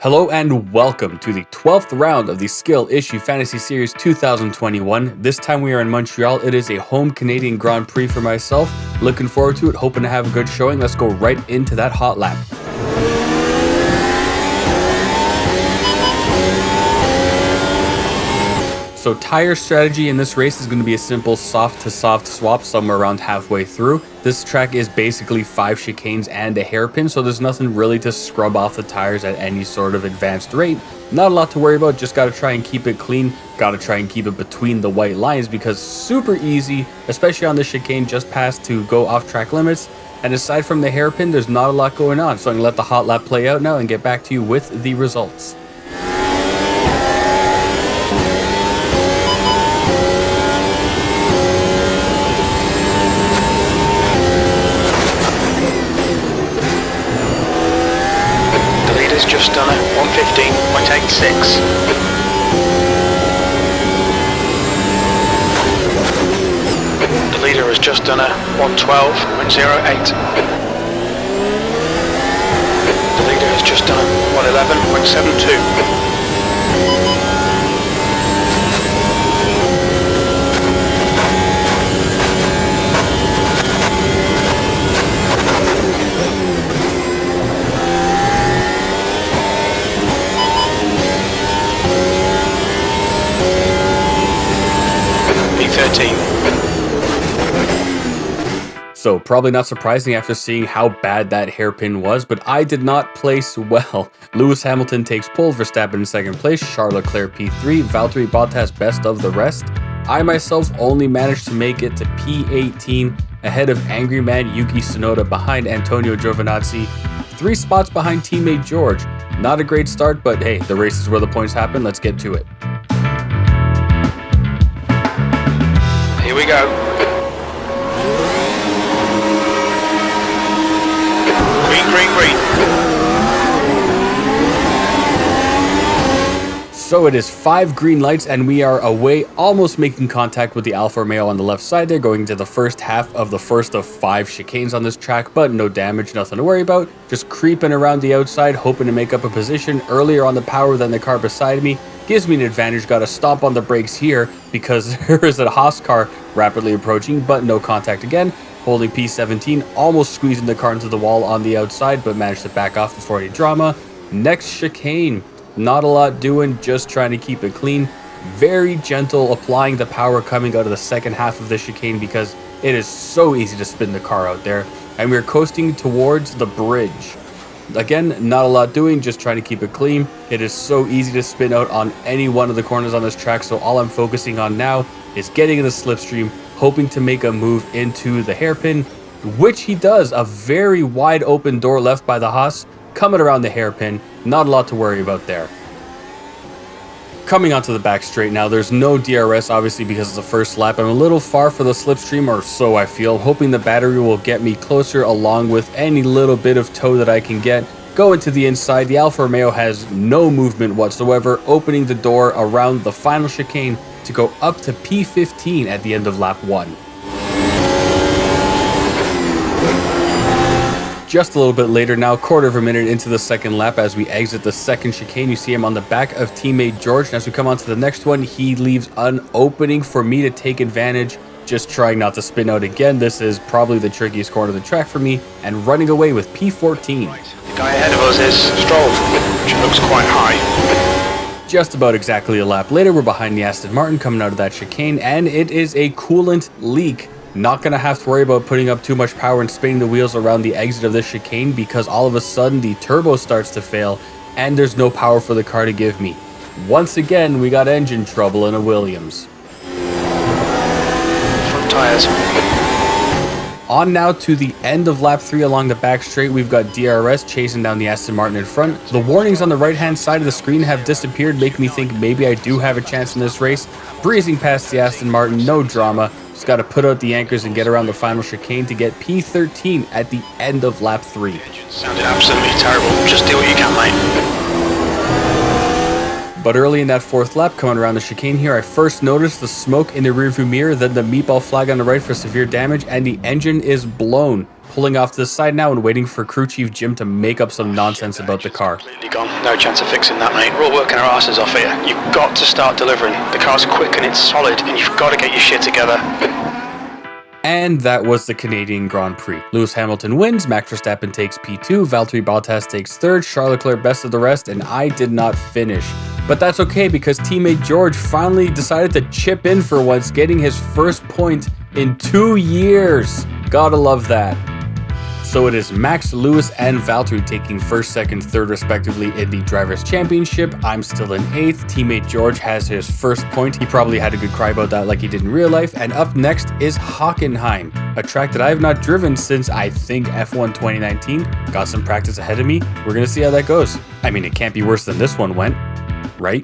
Hello and welcome to the 12th round of the Skill Issue Fantasy Series 2021. This time we are in Montreal. It is a home Canadian Grand Prix for myself. Looking forward to it, hoping to have a good showing. Let's go right into that hot lap. So tire strategy in this race is going to be a simple soft to soft swap somewhere around halfway through. This track is basically 5 chicanes and a hairpin, so there's nothing really to scrub off the tires at any sort of advanced rate. Not a lot to worry about, just got to try and keep it clean. Got to try and keep it between the white lines because super easy, especially on the chicane just past to go off track limits. And aside from the hairpin, there's not a lot going on. So I'm going to let the hot lap play out now and get back to you with the results. Just done it, 115.86. The leader has just done a 112.08. The leader has just done a 111.72. So probably not surprising after seeing how bad that hairpin was, but I did not place well. Lewis Hamilton takes pole, Verstappen in second place, Charles Leclerc P3, Valtteri Bottas best of the rest. I myself only managed to make it to P18 ahead of Angry Man Yuki Tsunoda behind Antonio Giovinazzi, 3 spots behind teammate George. Not a great start, but hey, the race is where the points happen. Let's get to it. Here we go. Green. So it is 5 green lights and we are away, almost making contact with the Alfa Romeo on the left side there, going into the first half of the first of 5 chicanes on this track, but no damage, nothing to worry about. Just creeping around the outside, hoping to make up a position earlier on the power than the car beside me. Gives me an advantage, got to stomp on the brakes here because there is a Haas car rapidly approaching, but no contact again. Holding P17, almost squeezing the car into the wall on the outside, but managed to back off before any drama. Next chicane, not a lot doing, just trying to keep it clean. Very gentle, applying the power coming out of the second half of the chicane because it is so easy to spin the car out there. And we're coasting towards the bridge. Again, not a lot doing, just trying to keep it clean. It is so easy to spin out on any one of the corners on this track, so all I'm focusing on now is getting in the slipstream, hoping to make a move into the hairpin, which he does. A very wide open door left by the Haas, coming around the hairpin. Not a lot to worry about there. Coming onto the back straight now, there's no DRS obviously because it's the first lap. I'm a little far for the slipstream, or so I feel, hoping the battery will get me closer along with any little bit of tow that I can get. Going to the inside, the Alfa Romeo has no movement whatsoever, opening the door around the final chicane to go up to P15 at the end of lap 1. Just a little bit later now, quarter of a minute into the second lap as we exit the second chicane. You see him on the back of teammate George, and as we come on to the next one, he leaves an opening for me to take advantage, just trying not to spin out again. This is probably the trickiest corner of the track for me, and running away with P14. The guy ahead of us is Stroll, which looks quite high. Just about exactly a lap later, we're behind the Aston Martin coming out of that chicane, and it is a coolant leak. Not going to have to worry about putting up too much power and spinning the wheels around the exit of this chicane because all of a sudden the turbo starts to fail and there's no power for the car to give me. Once again, we got engine trouble in a Williams. Front tires. On now to the end of lap 3 along the back straight, we've got DRS chasing down the Aston Martin in front. The warnings on the right hand side of the screen have disappeared, making me think maybe I do have a chance in this race. Breezing past the Aston Martin, no drama. Just got to put out the anchors and get around the final chicane to get P13 at the end of lap 3. Sounded absolutely terrible. Just do what you can, mate. But early in that fourth lap, coming around the chicane here, I first noticed the smoke in the rearview mirror, then the meatball flag on the right for severe damage, and the engine is blown. pulling off to the side now and waiting for crew chief Jim to make up some nonsense about the car. Completely gone. No chance of fixing that, mate. We're all working our asses off here. You've got to start delivering. The car's quick and it's solid, and you've got to get your shit together. And that was the Canadian Grand Prix. Lewis Hamilton wins, Max Verstappen takes P2, Valtteri Bottas takes 3rd, Charles Leclerc best of the rest, and I did not finish. But that's okay because teammate George finally decided to chip in for once, getting his first point in 2 years. Gotta love that. So it is Max, Lewis, and Valtteri taking 1st, 2nd, 3rd respectively in the Drivers' Championship. I'm still in 8th. Teammate George has his first point. He probably had a good cry about that like he did in real life. And up next is Hockenheim, a track that I have not driven since I think F1 2019. Got some practice ahead of me. We're gonna see how that goes. I mean, it can't be worse than this one went, right?